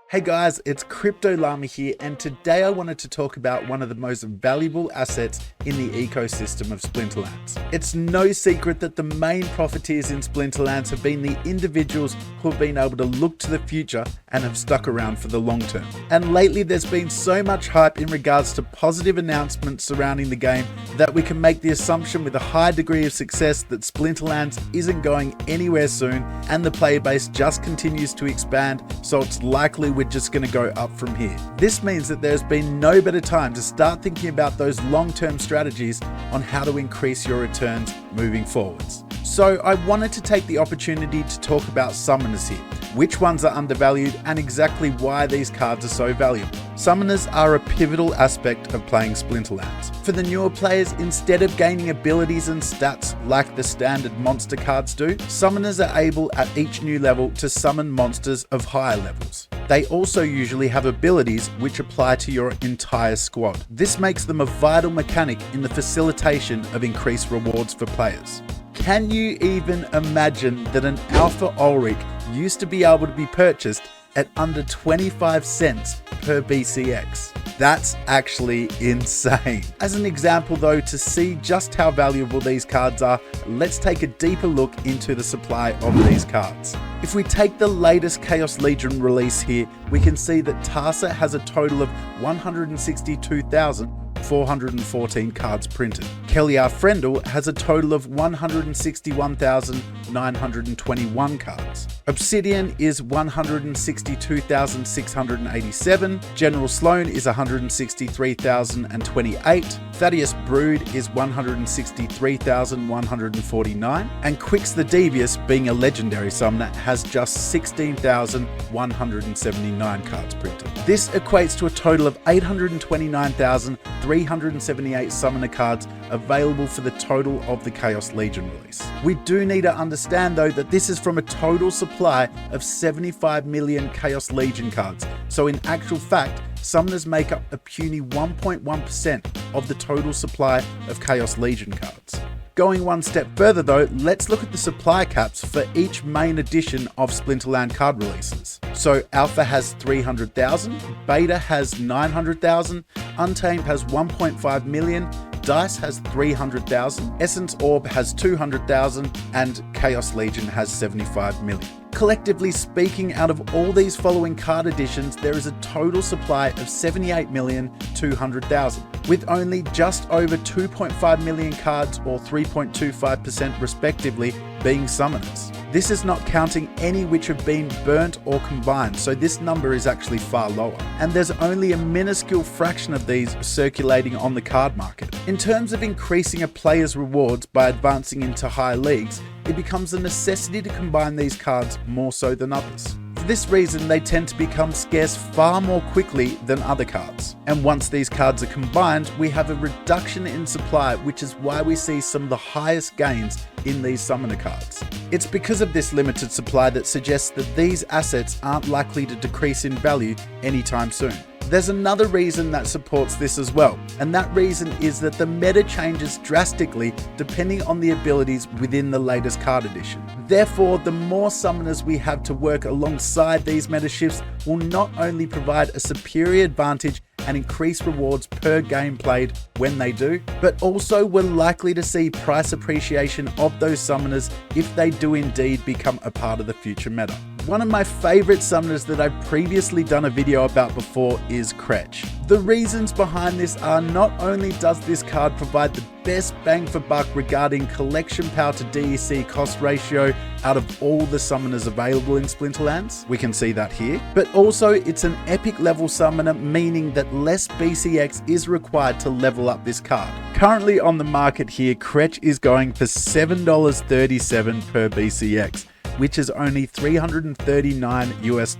Hey guys, it's Crypto Llama here, and today I wanted to talk about one of the most valuable assets in the ecosystem of Splinterlands. It's no secret that the main profiteers in Splinterlands have been the individuals who have been able to look to the future and have stuck around for the long term. And lately there's been so much hype in regards to positive announcements surrounding the game that we can make the assumption with a high degree of success that Splinterlands isn't going anywhere soon and the player base just continues to expand, so it's likely we're just going to go up from here. This means that there's been no better time to start thinking about those long-term strategies on how to increase your returns moving forwards. So I wanted to take the opportunity to talk about summoners here, which ones are undervalued and exactly why these cards are so valuable. Summoners are a pivotal aspect of playing Splinterlands. For the newer players, instead of gaining abilities and stats like the standard monster cards do, summoners are able at each new level to summon monsters of higher levels. They also usually have abilities which apply to your entire squad. This makes them a vital mechanic in the facilitation of increased rewards for players. Can you even imagine that an Alpha Ulrich used to be able to be purchased at under 25 cents per BCX? That's actually insane. As an example though, to see just how valuable these cards are, let's take a deeper look into the supply of these cards. If we take the latest Chaos Legion release here, we can see that Tarsa has a total of 162,414 cards printed. Kellyar Frendel has a total of 161,921 cards. Obsidian is 162,687. General Sloan is 163,028. Thaddeus Brood is 163,149. And Quix the Devious, being a legendary summoner, has just 16,179 cards printed. This equates to a total of 829,378 summoner cards available for the total of the Chaos Legion release. We do need to understand though that this is from a total supply of 75 million Chaos Legion cards. So in actual fact, summoners make up a puny 1.1% of the total supply of Chaos Legion cards. Going one step further though, let's look at the supply caps for each main edition of Splinterland card releases. So Alpha has 300,000, Beta has 900,000, Untamed has 1.5 million, Dice has 300,000, Essence Orb has 200,000, and Chaos Legion has 75 million. Collectively speaking, out of all these following card editions, there is a total supply of 78,200,000, with only just over 2.5 million cards, or 3.25% respectively, being summoners. This is not counting any which have been burnt or combined, so this number is actually far lower. And there's only a minuscule fraction of these circulating on the card market. In terms of increasing a player's rewards by advancing into higher leagues, it becomes a necessity to combine these cards more so than others. For this reason, they tend to become scarce far more quickly than other cards. And once these cards are combined, we have a reduction in supply, which is why we see some of the highest gains in these summoner cards. It's because of this limited supply that suggests that these assets aren't likely to decrease in value anytime soon. There's another reason that supports this as well, and that reason is that the meta changes drastically depending on the abilities within the latest card edition. Therefore, the more summoners we have to work alongside these meta shifts will not only provide a superior advantage and increase rewards per game played when they do, but also we're likely to see price appreciation of those summoners if they do indeed become a part of the future meta. One of my favorite summoners that I've previously done a video about before is Kretch. The reasons behind this are not only does this card provide the best bang for buck regarding collection power to DEC cost ratio out of all the summoners available in Splinterlands, we can see that here, but also it's an epic level summoner, meaning that less BCX is required to level up this card. Currently on the market here, Kretch is going for $7.37 per BCX, which is only $339 US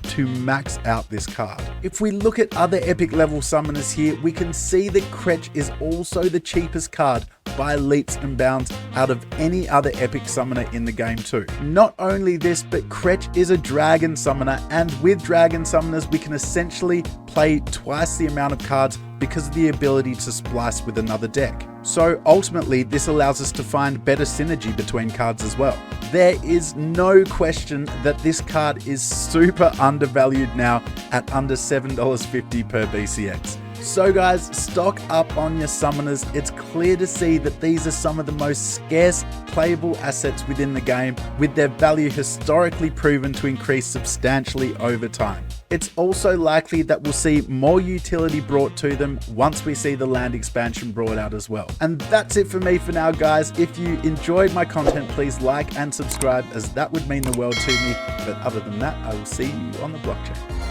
to max out this card. If we look at other epic level summoners here, we can see that Kretch is also the cheapest card by leaps and bounds out of any other epic summoner in the game too. Not only this, but Kretch is a dragon summoner, and with dragon summoners we can essentially play twice the amount of cards because of the ability to splice with another deck. So ultimately, this allows us to find better synergy between cards as well. There is no question that this card is super undervalued now at under $7.50 per BCX. So guys, stock up on your summoners. It's clear to see that these are some of the most scarce playable assets within the game, with their value historically proven to increase substantially over time. It's also likely that we'll see more utility brought to them once we see the land expansion brought out as well. And that's it for me for now, guys. If you enjoyed my content, please like and subscribe, as that would mean the world to me. But other than that, I will see you on the blockchain.